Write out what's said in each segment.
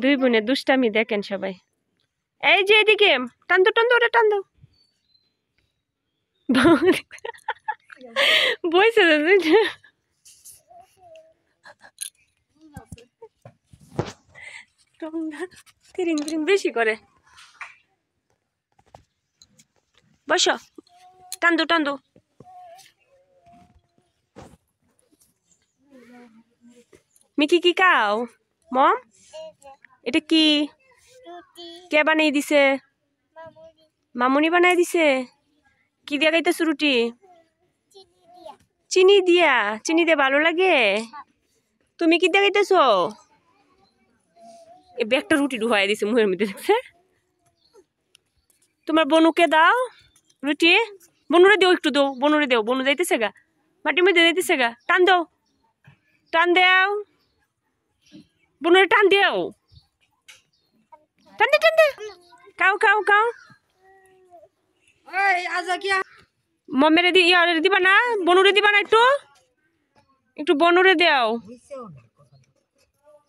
দুই বোনের দুষ্টামি দেখেন সবাই। এই যে এদিকে টান্দো টান্দো ওটা টান্দো বইছে তিরিং তিরিং বেশি করে। বসো টান্দো টান্দো। মিকি কি খাও মম? এটা কি কে বানিয়ে দিছে? মামুনি বানাই দিছে। কি দিয়া খাইতেছ রুটি? চিনি দিয়া। চিনি দিয়ে ভালো লাগে? তুমি কি দিয়া খাইতেছ? এই ব্যাগটা রুটি ঢুকাই দিছে মুখের মধ্যে দেখছে। তোমার বনুকে দাও রুটি। বনুরে দেও একটু দাও, বনুরে দেও। বনু যাইতেছে গা, মাটির মধ্যে যাইতেছে গা। টান দাও, টান দেও বনুরে, টান দেও, টান দে টান দে। খাও খাও খাও। মমেরে দিবা না, বনুরে দিবা না? একটু একটু বনুরে দেও।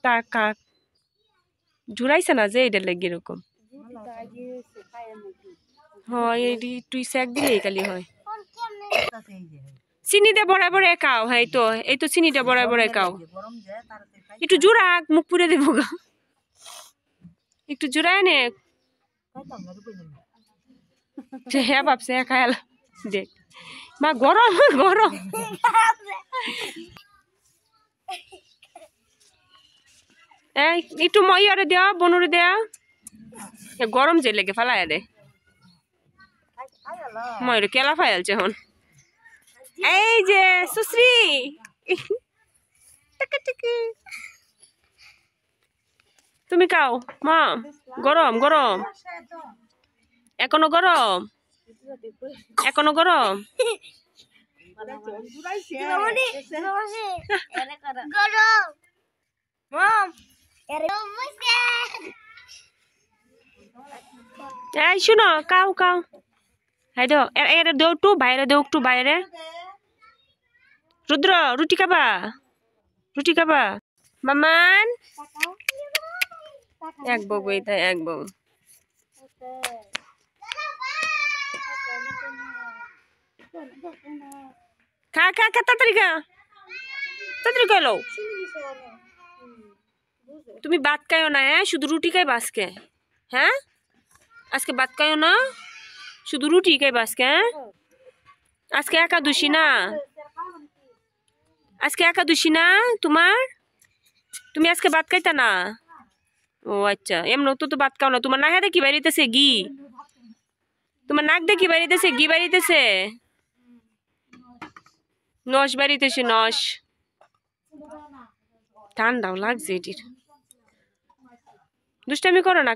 টাকা ঝুরাইছে না যে এটা লেগে এরকম হয়। তুই স্যাক দিলে কালি হয়। চিনি দিয়ে বড়াই বড়াই খাও। হ্যাঁ এই তো চিনিটা বড়াই বড়াই খাও। একটু জুড়াক, মুখ পুড়ে দেবো গা। একটু জুড়ায় নে। হ্যাঁ ভাবছে খায়াল দেখ মা গরম গরম। একটু মইয়ারে দেওয়া, বনুরে দেওয়া। গরম যে লেগে ফেলায় দে। ময়ূর কেলা ফাইলছে এখন। এই যে সুশ্রী তুমি খাও মা। গরম গরম এখনো গরম, এখনো গরম। এই শুনো খাও খাও। হ্যাঁ দাও এর দেও একটু বাইরে, দেও একটু বাইরে। রুদ্র রুটি খাবা? রুটি খাবা? মামান এক বউ তাই এক বউ। খা খা খা তাড়াতাড়ি খা, তাড়াতাড়ি খেলো। তুমি ভাত খাইও না, হ্যাঁ শুধু রুটি খাইবা আজকে? হ্যাঁ আজকে ভাত খাইও না, শুধু রুটি খাইবা আজকে? হ্যাঁ আজকে একাদশী না, আজকে একাদশী না তোমার? তুমি আজকে ভাত খাইতা না? ও আচ্ছা, এমন তো ভাত খাও না। তোমার নাকে দেখি বাইরিতেছে ঘি, তোমার নাক দেখি বাইরিতেছে ঘি বাইরিতেছে, নস বাইরিতেছে নস। ঠান্ডাও লাগছে এটির। দুষ্টামি করো না।